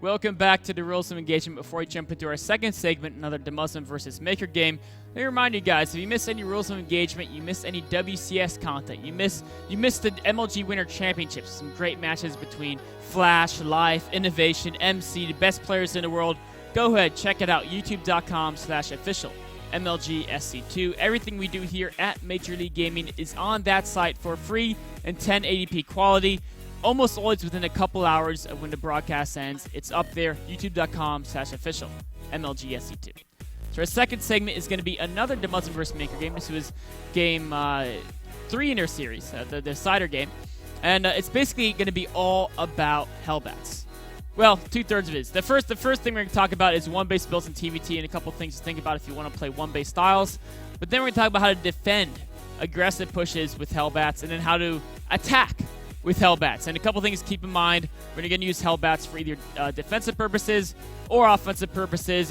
Welcome back to the Rules of Engagement. Before we jump into our second segment, another Demuslim versus Maker game, let me remind you guys, if you missed any Rules of Engagement, you missed any WCS content, you missed the MLG Winter Championships, some great matches between Flash, Life, Innovation, MC, the best players in the world, go ahead, check it out, youtube.com/official MLGSC2. Everything we do here at Major League Gaming is on that site for free and 1080p quality. Almost always within a couple hours of when the broadcast ends. It's up there, youtube.com/official MLGSC2. So our second segment is going to be another Demuslim vs. Maker game. This was game 3 in their series, the decider game. And it's basically going to be all about Hellbats. Well, 2/3 of it is. The first thing we're going to talk about is one-base builds in TVT and a couple things to think about if you want to play one-base styles. But then we're going to talk about how to defend aggressive pushes with Hellbats and then how to attack with Hellbats. And a couple things to keep in mind. We're going to use Hellbats for either defensive purposes or offensive purposes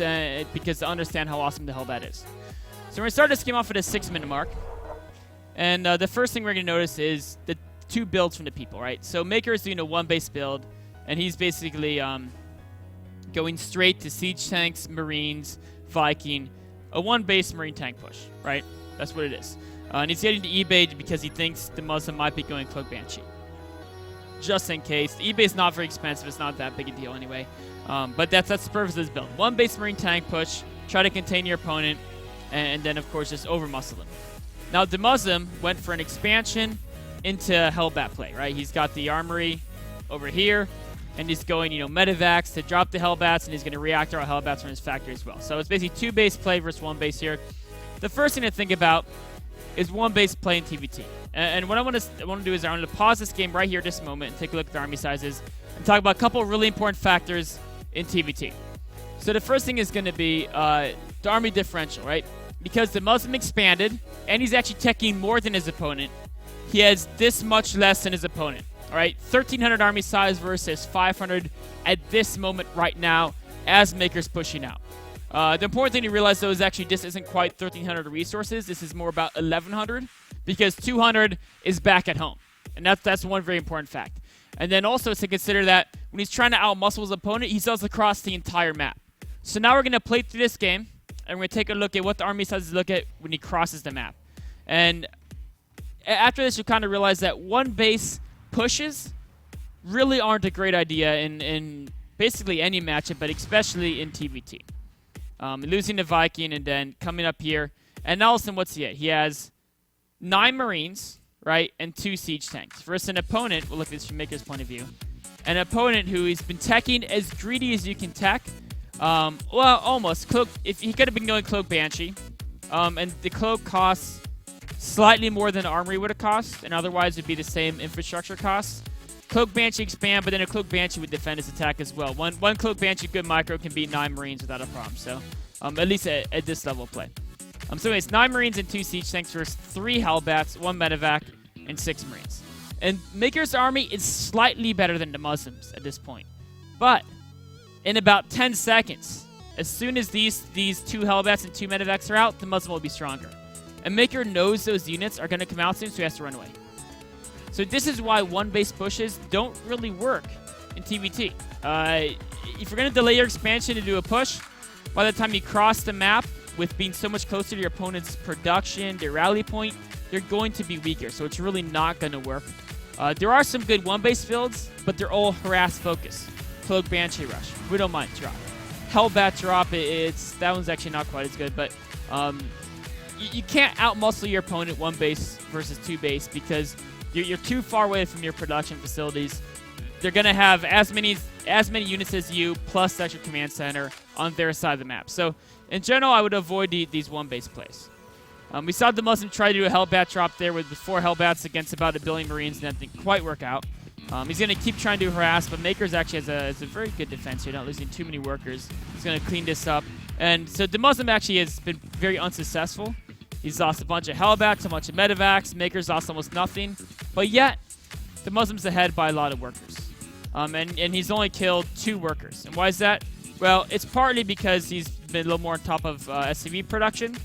because to understand how awesome the Hellbat is. So we're going to start this game off at a 6-minute mark. And the first thing we're going to notice is the 2 builds from the people, right? So Maker is doing a one-base build, and he's basically going straight to Siege Tanks, Marines, Viking, a one-base Marine tank push, right? That's what it is. And he's getting to eBay because he thinks the Muslim might be going Cloak Banshee. Just in case. The eBay is not very expensive. It's not that big a deal anyway. But that's the purpose of this build. One base Marine tank push. Try to contain your opponent. And then, of course, just over-muscle him. Now, Demuslim went for an expansion into Hellbat play, right? He's got the armory over here. And he's going, Medivacs to drop the Hellbats. And he's going to reactor our Hellbats from his factory as well. So it's basically 2 base play versus 1 base here. The first thing to think about is 1 base play in TVT. And what I want to do is I want to pause this game right here this moment and take a look at the army sizes and talk about a couple of really important factors in TVT. So the first thing is going to be the army differential, right? Because the Muslim expanded and he's actually teching more than his opponent, he has this much less than his opponent, all right? 1,300 army size versus 500 at this moment right now as Maker's pushing out. The important thing to realize, though, is actually this isn't quite 1,300 resources. This is more about 1,100 because 200 is back at home. And that's one very important fact. And then also to consider that when he's trying to outmuscle his opponent, he does across the entire map. So now we're going to play through this game, and we're going to take a look at what the army sizes look at when he crosses the map. And after this, you'll kind of realize that 1 base pushes really aren't a great idea in basically any matchup, but especially in TVT. Losing the Viking and then coming up here. And Nelson, what's he at? He has 9 Marines, right, and 2 Siege Tanks. Versus an opponent, we'll look at this from Maker's point of view, an opponent who has been teching as greedy as you can tech. Well, almost. If he could have been going Cloak Banshee. And the Cloak costs slightly more than the Armory would have cost, and otherwise it would be the same infrastructure costs. Cloak Banshee expand, but then a Cloak Banshee would defend his attack as well. One Cloak Banshee good micro can beat 9 Marines without a problem. So, at least at this level of play. So anyways, 9 Marines and 2 Siege Tanks versus 3 Hellbats, 1 Medevac, and 6 Marines. And Maker's army is slightly better than the Muslims at this point. But in about 10 seconds, as soon as these 2 Hellbats and 2 Medevacs are out, the Muslim will be stronger. And Maker knows those units are going to come out soon, so he has to run away. So this is why 1 base pushes don't really work in TVT. If you're going to delay your expansion to do a push, by the time you cross the map with being so much closer to your opponent's production, their rally point, they're going to be weaker. So it's really not going to work. There are some good 1 base builds, but they're all harass focus. Cloak Banshee Rush. We don't mind drop. Hellbat drop, that one's actually not quite as good, but you can't outmuscle your opponent 1 base versus 2 base because you're too far away from your production facilities. They're going to have as many units as you, plus extra command center on their side of the map. So, in general, I would avoid these 1 base plays. We saw the Muslim try to do a Hellbat drop there with 4 Hellbats against about 1 billion Marines, and that didn't quite work out. He's going to keep trying to harass, but Makers actually has a very good defense here, not losing too many workers. He's going to clean this up. And so the Muslim actually has been very unsuccessful. He's lost a bunch of Hellbats, a bunch of Medevacs. Maker's lost almost nothing. But yet, the Muslim's ahead by a lot of workers. And he's only killed 2 workers. And why is that? Well, it's partly because he's been a little more on top of SCV production.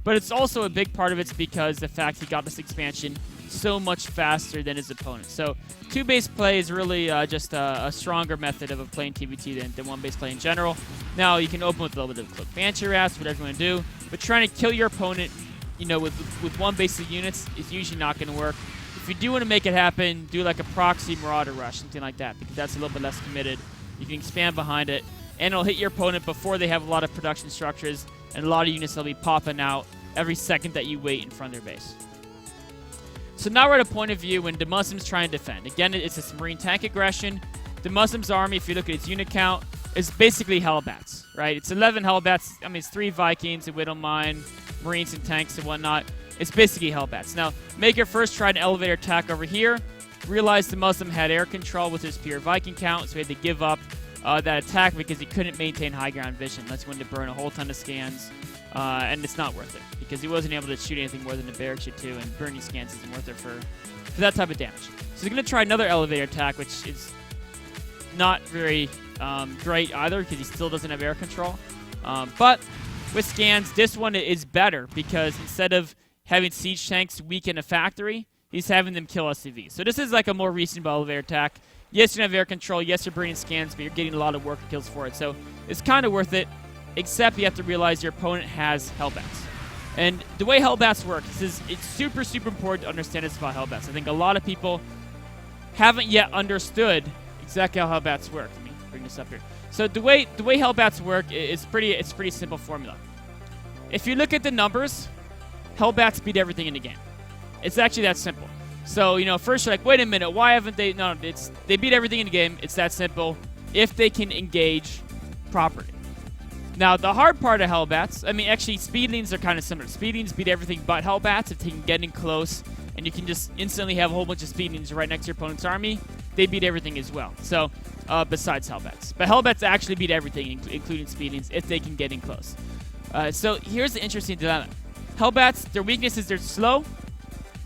but it's also a big part of it's because the fact he got this expansion so much faster than his opponent. So 2-base play is really just a stronger method of playing TvT than 1-base play in general. Now you can open with a little bit of cloak banter rats, whatever you want to do, but trying to kill your opponent, you know, with 1-base units is usually not going to work. If you do want to make it happen, do like a proxy Marauder Rush, something like that, because that's a little bit less committed. You can expand behind it, and it'll hit your opponent before they have a lot of production structures, and a lot of units will be popping out every second that you wait in front of their base. So now we're at a point of view when Demuslim's trying to defend. Again, it's this Marine tank aggression. Demuslim's army, if you look at its unit count, is basically Hellbats, right? It's 11 Hellbats. I mean, it's 3 Vikings, a Widowmine, Marines and tanks and whatnot. It's basically Hellbats. Now, Maker first tried an elevator attack over here, realized Demuslim had air control with his pure Viking count, so he had to give up that attack because he couldn't maintain high ground vision. That's when to burn a whole ton of scans, and it's not worth it because he wasn't able to shoot anything more than a barrack shoot too, and burning scans isn't worth it for that type of damage. So he's going to try another elevator attack, which is not very great either because he still doesn't have air control. But with scans, this one is better because instead of having siege tanks weaken a factory, he's having them kill SCVs. So this is like a more reasonable elevator attack. Yes, you have air control. Yes, you're bringing scans, but you're getting a lot of worker kills for it. So it's kind of worth it, except you have to realize your opponent has Hellbats. And the way Hellbats work, it's super, super important to understand this about Hellbats. I think a lot of people haven't yet understood exactly how Hellbats work. Let me bring this up here. So the way Hellbats work is pretty simple formula. If you look at the numbers, Hellbats beat everything in the game. It's actually that simple. So, you know, first you're like, wait a minute, why haven't they? No, they beat everything in the game. It's that simple if they can engage properly. Now, the hard part of Hellbats, I mean, actually, Speedlings are kind of similar. Speedlings beat everything but Hellbats if they can get in close, and you can just instantly have a whole bunch of Speedlings right next to your opponent's army. They beat everything as well. So, besides Hellbats. But Hellbats actually beat everything, including Speedlings, if they can get in close. So, here's the interesting dilemma. Hellbats, their weakness is they're slow,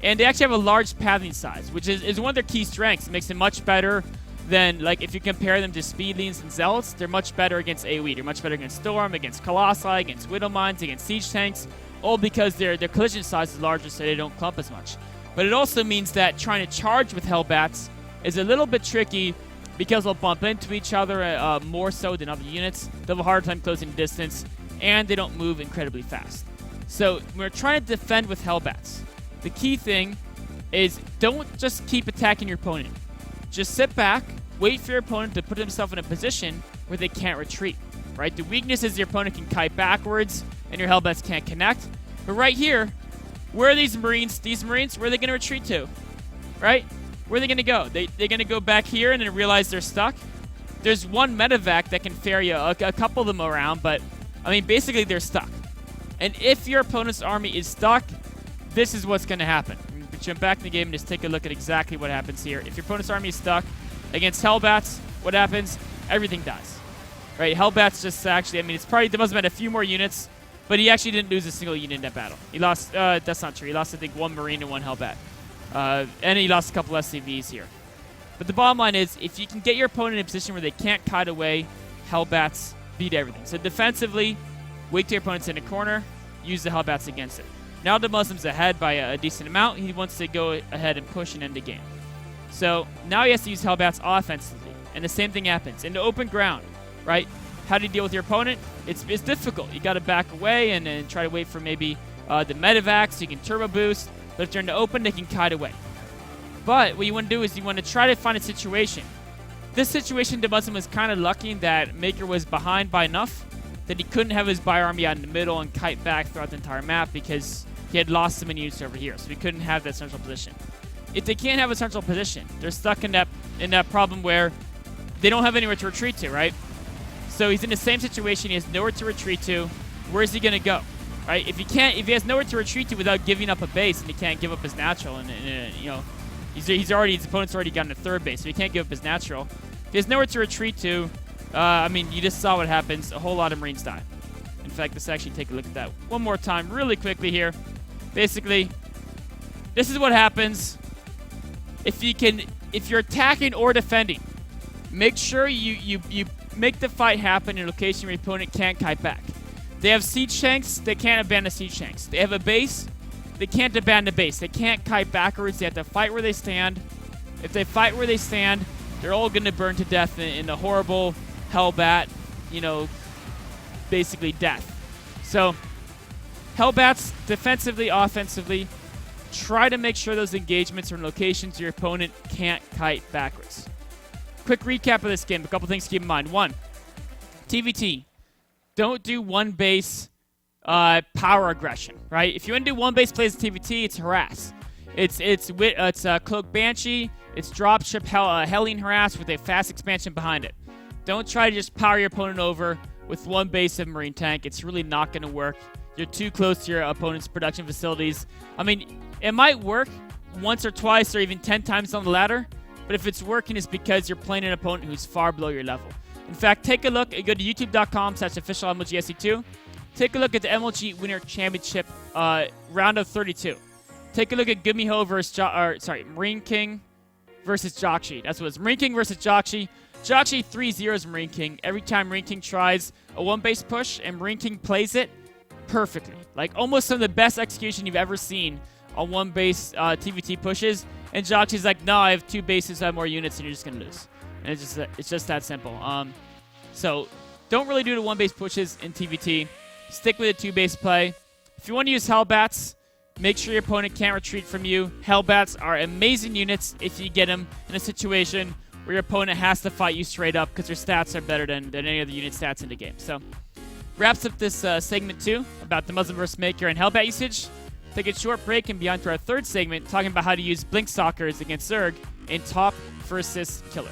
and they actually have a large pathing size, which is one of their key strengths. It makes them much better than, like, if you compare them to Speedlings and Zealots, they're much better against AoE. They're much better against Storm, against Colossi, against Widowmines, against Siege Tanks, all because their collision size is larger so they don't clump as much. But it also means that trying to charge with Hellbats is a little bit tricky because they'll bump into each other more so than other units. They'll have a hard time closing distance, and they don't move incredibly fast. So when we're trying to defend with Hellbats, the key thing is don't just keep attacking your opponent. Just sit back, wait for your opponent to put himself in a position where they can't retreat, right? The weakness is your opponent can kite backwards and your Hellbats can't connect. But right here, where are these Marines? These Marines, where are they going to retreat to, right? Where are they going to go? They're going to go back here and then realize they're stuck. There's one medevac that can ferry a couple of them around, but, I mean, basically they're stuck. And if your opponent's army is stuck, this is what's going to happen. Jump back in the game and just take a look at exactly what happens here. If your opponent's army is stuck against Hellbats, what happens? Everything dies. Right? Hellbats just actually, I mean, they must have had a few more units, but he actually didn't lose a single unit in that battle. He lost, that's not true. He lost, I think, 1 Marine and 1 Hellbat. And he lost a couple SCVs here. But the bottom line is, if you can get your opponent in a position where they can't kite away, Hellbats beat everything. So defensively, wait till your opponent's in a corner, use the Hellbats against it. Now Demuslim's ahead by a decent amount. He wants to go ahead and push and end the game. So now he has to use Hellbats offensively. And the same thing happens. In the open ground, right? How do you deal with your opponent? It's difficult. You got to back away and try to wait for maybe the medevac so you can turbo boost. But if they're in the open, they can kite away. But what you want to do is you want to try to find a situation. This situation, Demuslim was kind of lucky that Maker was behind by enough that he couldn't have his Buy army out in the middle and kite back throughout the entire map because he had lost so many units over here, so he couldn't have that central position. If they can't have a central position, they're stuck in that problem where they don't have anywhere to retreat to, right? So he's in the same situation. He has nowhere to retreat to. Where is he going to go, right? If he has nowhere to retreat to without giving up a base, and he can't give up his natural, and you know, his opponent's already gotten a 3rd base, so he can't give up his natural. If he has nowhere to retreat to, I mean, you just saw what happens. A whole lot of Marines die. In fact, let's actually take a look at that one more time really quickly here. Basically, this is what happens if you're attacking or defending. Make sure you make the fight happen in a location where your opponent can't kite back. They have siege tanks. They can't abandon siege tanks. They have a base. They can't abandon base. They can't kite backwards. They have to fight where they stand. If they fight where they stand, they're all going to burn to death in the horrible Hellbat, you know, basically death. So, Hellbats, defensively, offensively, try to make sure those engagements are in locations your opponent can't kite backwards. Quick recap of this game. A couple things to keep in mind. 1, TVT. Don't do one base power aggression, right? If you want to do one base plays in TVT, it's harass. It's Cloak Banshee. It's dropship Hellion harass with a fast expansion behind it. Don't try to just power your opponent over with one base of Marine tank. It's really not going to work. You're too close to your opponent's production facilities. I mean, it might work once or twice or even 10 times on the ladder, but if it's working, it's because you're playing an opponent who's far below your level. In fact, take a look. Go to youtube.com/official MLGSC2. Take a look at the MLG Winter Championship round of 32. Take a look at Gumiho versus Marine King versus Jockshi. That's what it was. Marine King versus Jockshi. Jockshi 3-0s Marine King. Every time Marine King tries a one-base push and Marine King plays it perfectly. Like almost some of the best execution you've ever seen on one-base TVT pushes. And Jockshi's like, no, I have 2 bases, I have more units, and you're just going to lose. And it's just that simple. So don't really do the one-base pushes in TVT. Stick with a 2-base play. If you want to use Hellbats, make sure your opponent can't retreat from you. Hellbats are amazing units if you get them in a situation where your opponent has to fight you straight up because their stats are better than any other unit stats in the game. So wraps up this segment 2 about Demuslim vs. Maker and Hellbat usage. Take a short break and be on to our 3rd segment talking about how to use Blink Stalkers against Zerg in top versus killer.